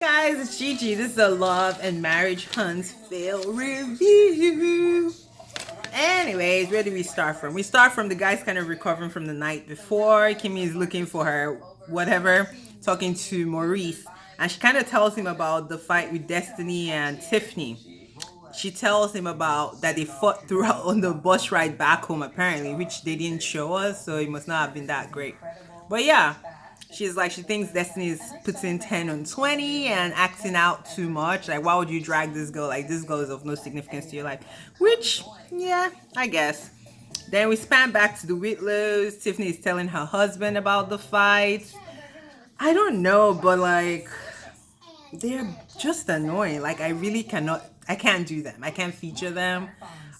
Guys, it's Gigi. This is a love and marriage hunts fail review. Anyways, where do we start from? We start from the guys kind of recovering from the night before. Kimmy is looking for her, whatever, talking to Maurice. And she kind of tells him about the fight with Destiny and Tiffany. She tells him about that they fought throughout on the bus ride back home, apparently, which they didn't show us, so it must not have been that great. But yeah, she's like, she thinks Destiny is putting 10 on 20 and acting out too much. Like, why would you drag this girl? Like, this girl is of no significance to your life. Which, yeah, I guess. Then we span back to the Whitlows. Tiffany is telling her husband about the fight. I don't know, but like, they're just annoying. Like, I can't do them. I can't feature them.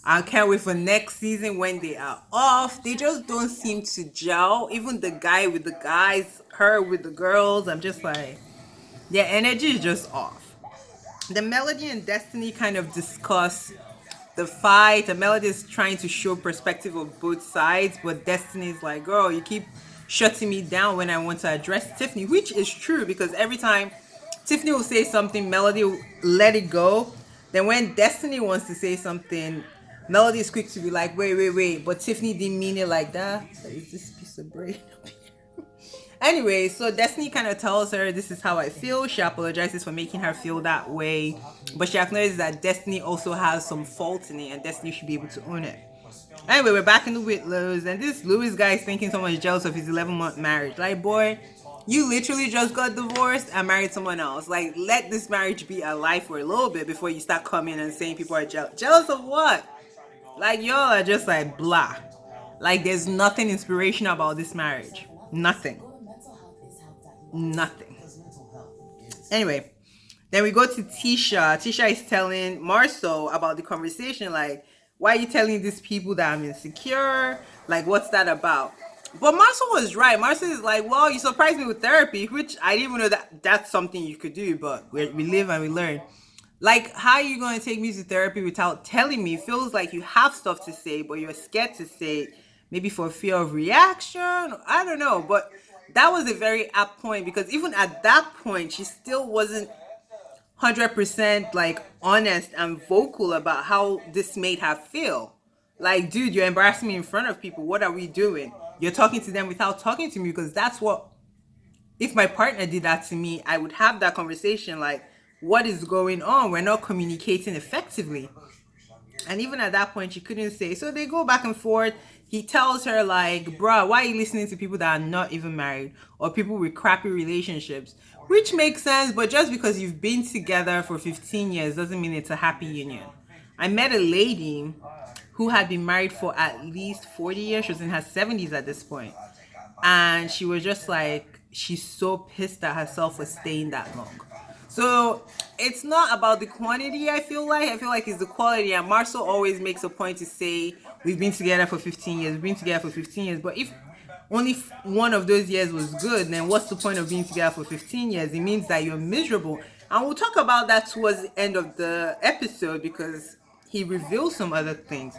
I can't wait for next season when they are off. They just don't seem to gel. Even the guy with the guys, her with the girls. I'm just like, their energy is just off. The Melody and Destiny kind of discuss the fight. The Melody is trying to show perspective of both sides, but Destiny is like, girl, you keep shutting me down when I want to address Tiffany, which is true because every time Tiffany will say something, Melody will let it go. Then when Destiny wants to say something, Melody is quick to be like, wait, but Tiffany didn't mean it like that. Is this piece of bread? Anyway, so Destiny kind of tells her, this is how I feel. She apologizes for making her feel that way. But she acknowledges that Destiny also has some fault in it and Destiny should be able to own it. Anyway, we're back in the Whitlows, and this Louis guy is thinking someone is jealous of his 11-month marriage. Like, boy, you literally just got divorced and married someone else. Like, let this marriage be alive for a little bit before you start coming and saying people are jealous. Jealous of what? Like, y'all are just like, blah. Like, there's nothing inspirational about this marriage. Nothing. Nothing. Anyway, then we go to Tisha. Tisha is telling Marsau about the conversation. Like, why are you telling these people that I'm insecure? Like, what's that about? But Marsau was right. Marsau is like, well, you surprised me with therapy, which I didn't even know that that's something you could do, but we live and we learn. Like, how are you going to take me to therapy without telling me? It feels like you have stuff to say, but you're scared to say it. Maybe for fear of reaction. I don't know. But that was a very apt point because even at that point, she still wasn't 100% like honest and vocal about how this made her feel. Like, dude, you're embarrassing me in front of people. What are we doing? You're talking to them without talking to me because that's what, if my partner did that to me, I would have that conversation like, what is going on? We're not communicating effectively. And even at that point, she couldn't say. So they go back and forth. He tells her like, bruh, why are you listening to people that are not even married or people with crappy relationships? Which makes sense, but just because you've been together for 15 years doesn't mean it's a happy union. I met a lady who had been married for at least 40 years. She was in her 70s at this point. And she was just like, she's so pissed at herself for staying that long. So it's not about the quantity, I feel like. I feel like it's the quality. And Marsau always makes a point to say, we've been together for 15 years. We've been together for 15 years. But if only one of those years was good, then what's the point of being together for 15 years? It means that you're miserable. And we'll talk about that towards the end of the episode because he reveals some other things.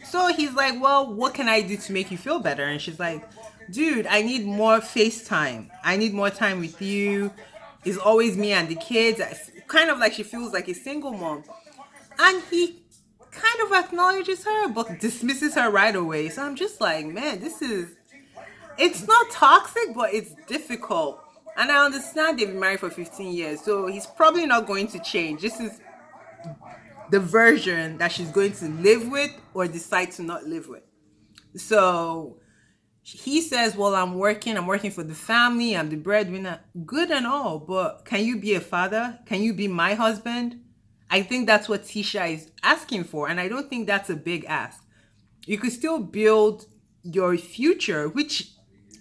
So he's like, well, what can I do to make you feel better? And she's like, dude, I need more FaceTime. I need more time with you. It's always me and the kids. Kind of like she feels like a single mom. And he kind of acknowledges her, but dismisses her right away. So I'm just like, man, it's not toxic, but it's difficult. And I understand they've been married for 15 years. So he's probably not going to change. This is the version that she's going to live with or decide to not live with. So he says, well, I'm working for the family, I'm the breadwinner. Good and all, but can you be a father? Can you be my husband? I think that's what Tisha is asking for, and I don't think that's a big ask. You could still build your future, which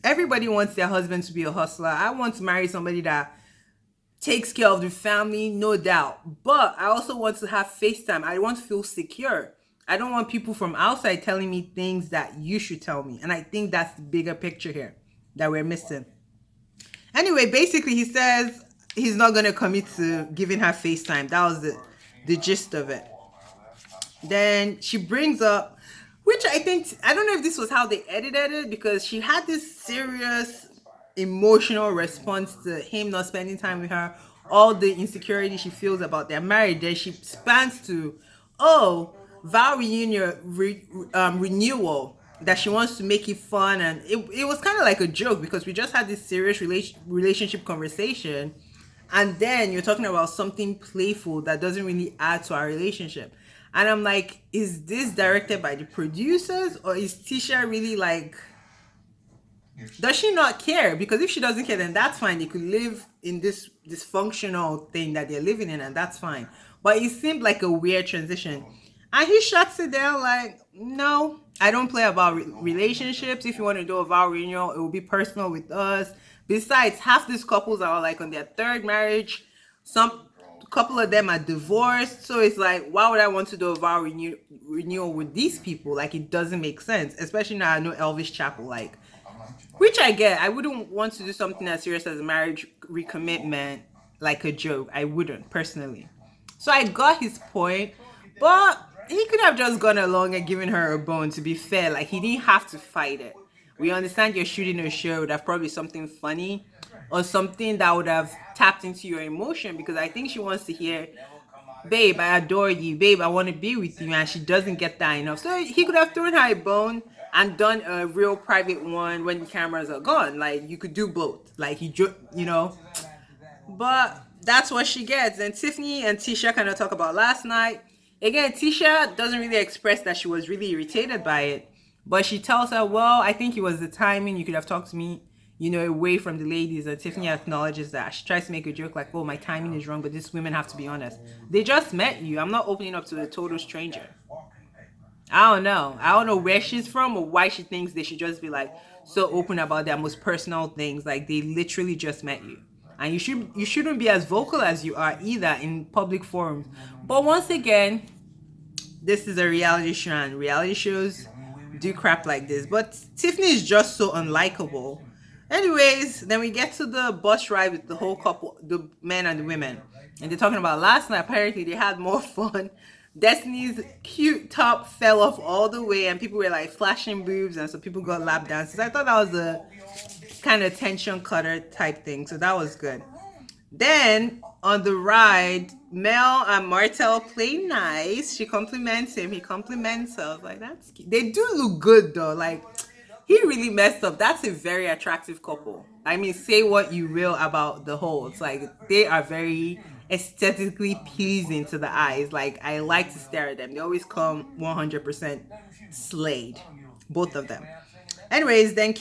everybody wants their husband to be a hustler. I want to marry somebody that takes care of the family, no doubt. But I also want to have FaceTime. I want to feel secure. I don't want people from outside telling me things that you should tell me. And I think that's the bigger picture here that we're missing. Anyway, basically he says he's not going to commit to giving her FaceTime. That was the gist of it. Then she brings up, which I don't know if this was how they edited it, because she had this serious emotional response to him not spending time with her all the insecurity she feels about their marriage. Then she spans to, oh, vow reunion renewal, that she wants to make it fun. And it was kind of like a joke because we just had this serious relationship conversation, and then you're talking about something playful that doesn't really add to our relationship. And I'm like, is this directed by the producers, or is Tisha really like, does she not care? Because if she doesn't care, then that's fine. They could live in this dysfunctional thing that they're living in, and that's fine. But it seemed like a weird transition. And he shuts it down like, no, I don't play about relationships. If you want to do a vow renewal, it will be personal with us. Besides, half these couples are like on their third marriage. Some couple of them are divorced. So it's like, why would I want to do a vow renewal with these people? Like, it doesn't make sense. Especially now I know Elvis Chapel, like, which I get. I wouldn't want to do something as serious as a marriage recommitment like a joke. I wouldn't, personally. So I got his point, but he could have just gone along and given her a bone, to be fair. Like, he didn't have to fight it. We understand you're shooting a show. That's probably something funny or something that would have tapped into your emotion, because I think she wants to hear, babe, I adore you. Babe, I want to be with you. And she doesn't get that enough. So he could have thrown her a bone and done a real private one when the cameras are gone. Like, you could do both. Like, you know. But that's what she gets. And Tiffany and Tisha kind of talk about last night. Again, Tisha doesn't really express that she was really irritated by it. But she tells her, well, I think it was the timing. You could have talked to me, you know, away from the ladies. And Tiffany acknowledges that. She tries to make a joke like, oh, my timing is wrong, but these women have to be honest. They just met you. I'm not opening up to a total stranger. I don't know. I don't know where she's from or why she thinks they should just be like so open about their most personal things. Like, they literally just met you. And you shouldn't be as vocal as you are either in public forums. But once again, this is a reality show, and reality shows do crap like this. But Tiffany is just so unlikable. Anyways, then we get to the bus ride with the whole couple, the men and the women. And they're talking about last night. Apparently, they had more fun. Destiny's cute top fell off all the way, and people were like flashing boobs, and so people got lap dances. I thought that was a kind of tension cutter type thing, so that was good. Then on the ride, Mel and Martel play nice. She compliments him, he compliments her. I was like, that's cute. They do look good though. Like, he really messed up. That's a very attractive couple. I mean, say what you will about the whole. It's like, they are very aesthetically pleasing to the eyes. Like, I like to stare at them. They always come 100% slayed, both of them. Anyways, then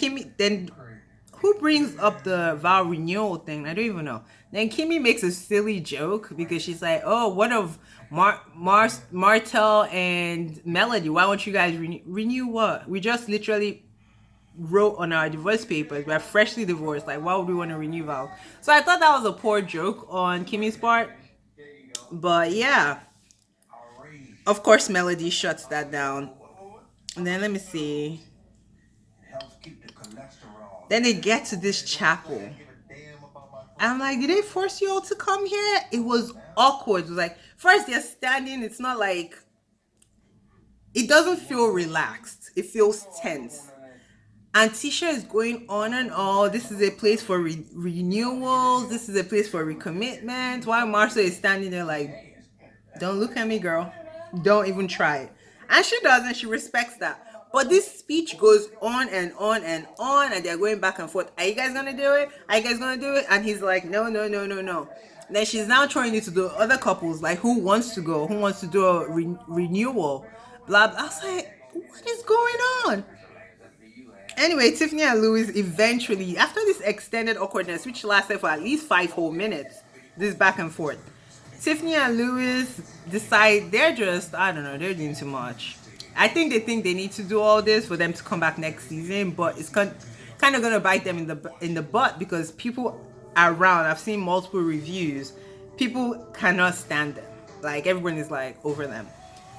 who brings up the vow renewal thing? I don't even know. Then Kimmy makes a silly joke because she's like, oh, what of Martel and Melody? Why won't you guys renew what? We just literally wrote on our divorce papers. We're freshly divorced. Like, why would we want to renew vows? So I thought that was a poor joke on Kimmy's part. But yeah. Of course, Melody shuts that down. And then let me see. Then they get to this chapel. I'm like, did they force you all to come here? It was awkward. It was like, first they're standing. It's not like, it doesn't feel relaxed. It feels tense. And Tisha is going on and on. This is a place for renewals. This is a place for recommitment. While Marsau is standing there like, don't look at me, girl. Don't even try it. And she doesn't. She respects that. But this speech goes on and on and on, and they're going back and forth. Are you guys going to do it? Are you guys going to do it? And he's like, no. Then she's now trying to do other couples, like, who wants to go? Who wants to do a renewal? Blah, blah. I was like, what is going on? Anyway, Tiffany and Louis eventually, after this extended awkwardness, which lasted for at least 5 whole minutes, this back and forth, Tiffany and Louis decide they're just, I don't know, they're doing too much. I think they need to do all this for them to come back next season, but it's kind of going to bite them in the butt because people around, I've seen multiple reviews, people cannot stand them. Like, everyone is like over them.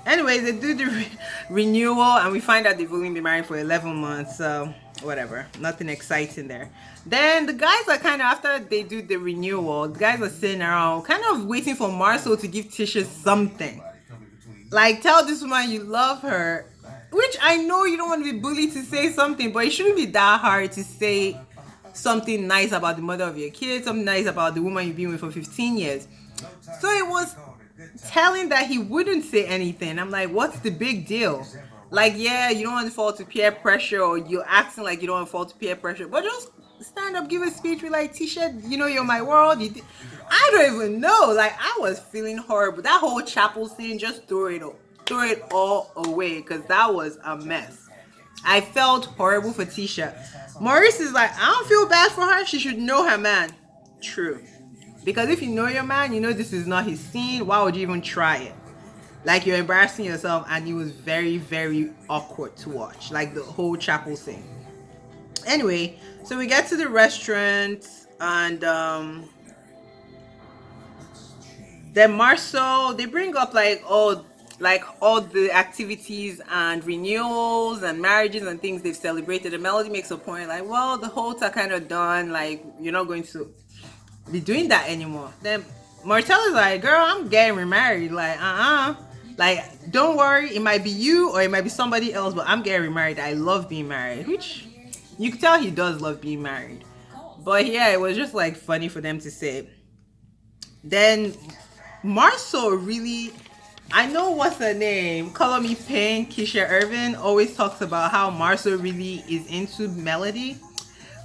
Anyway, they do the renewal, and we find out they've only been married for 11 months, so whatever. Nothing exciting there. Then the guys are kind of, after they do the renewal, the guys are sitting around kind of waiting for Marsau to give Tisha something. Like, tell this woman you love her, which I know you don't want to be bullied to say something, but it shouldn't be that hard to say, something nice about the mother of your kids, something nice about the woman you've been with for 15 years. So it was telling that he wouldn't say anything. I'm like, what's the big deal? Like, yeah, you don't want to fall to peer pressure, or you're acting like you don't want to fall to peer pressure, but just stand up, give a speech with like, Tisha, you know, you're my world. I don't even know. Like, I was feeling horrible. That whole chapel scene, just throw it all away, because that was a mess. I felt horrible for Tisha. Maurice is like, I don't feel bad for her. She should know her man. True. Because if you know your man, you know this is not his scene. Why would you even try it? Like, you're embarrassing yourself, and it was very, very awkward to watch. Like, the whole chapel scene. Anyway, so we get to the restaurant, and then Marsau, they bring up like all the activities and renewals and marriages and things they've celebrated. And Melody makes a point like, well, the holds are kind of done. Like, you're not going to be doing that anymore. Then Martell is like, girl, I'm getting remarried. Like, like, don't worry, it might be you or it might be somebody else, but I'm getting remarried. I love being married, which you can tell he does love being married. But yeah, it was just like funny for them to say. Then Marsau really, I know what's her name, Color Me Pink, Keisha Irvin always talks about how Marsau really is into Melody,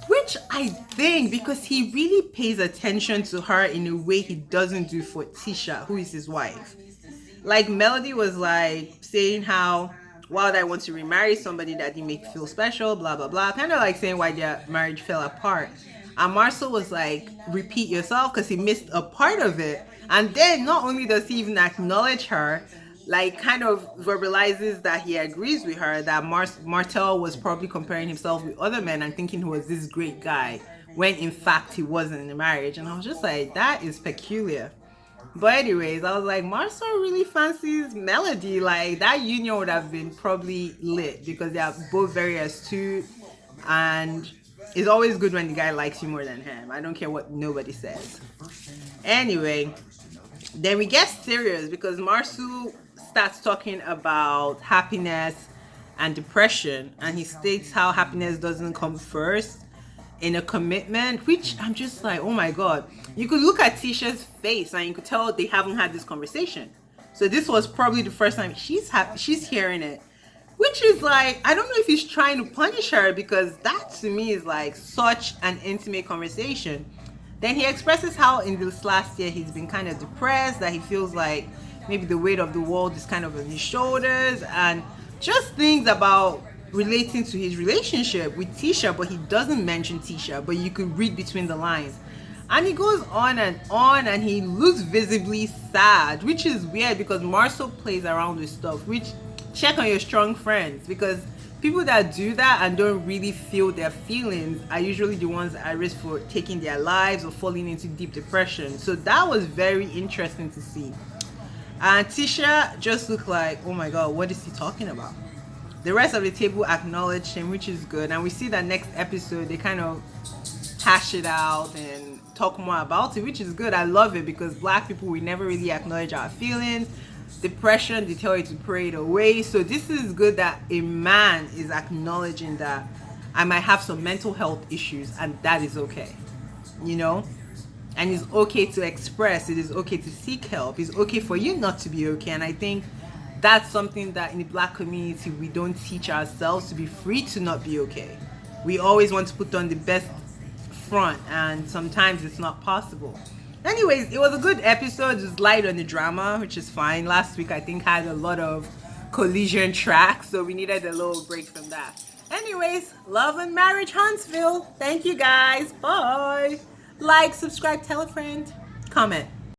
which I think because he really pays attention to her in a way he doesn't do for Tisha, who is his wife. Like, Melody was like saying how, wow, I want to remarry somebody that didn't make me feel special, blah, blah, blah. Kind of like saying why their marriage fell apart. And Marsau was like, repeat yourself, because he missed a part of it. And then not only does he even acknowledge her, like kind of verbalizes that he agrees with her, that Martel was probably comparing himself with other men and thinking he was this great guy, when in fact he wasn't in a marriage. And I was just like, that is peculiar. But anyways, I was like, Marsau really fancies Melody. Like, that union would have been probably lit, because they are both very astute, and it's always good when the guy likes you more than him. I don't care what nobody says. Anyway, then we get serious, because Marsau starts talking about happiness and depression, and he states how happiness doesn't come first in a commitment, which I'm just like, oh my god. You could look at Tisha's face and you could tell they haven't had this conversation. So this was probably the first time she's hearing it, which is like, I don't know if he's trying to punish her, because that to me is like such an intimate conversation. Then he expresses how in this last year he's been kind of depressed, that he feels like maybe the weight of the world is kind of on his shoulders, and just things about relating to his relationship with Tisha, but he doesn't mention Tisha, but you could read between the lines. And he goes on, and he looks visibly sad, which is weird, because Marsau plays around with stuff, which, check on your strong friends, because people that do that and don't really feel their feelings are usually the ones at risk for taking their lives or falling into deep depression. So that was very interesting to see. And Tisha just looked like, oh my god, what is he talking about? The rest of the table acknowledged him, which is good. And we see that next episode, they kind of hash it out and talk more about it, which is good. I love it, because black people, we never really acknowledge our feelings. Depression, they tell you to pray it away. So this is good that a man is acknowledging that I might have some mental health issues, and that is okay, you know? And it's okay to express, it is okay to seek help, it's okay for you not to be okay. And I think that's something that in the black community we don't teach ourselves, to be free to not be okay. We always want to put on the best front, and sometimes it's not possible. Anyways, it was a good episode. It was light on the drama, which is fine. Last week I think had a lot of collision tracks, so we needed a little break from that. Anyways, love and marriage, Huntsville. Thank you guys. Bye. Like, subscribe, tell a friend, comment.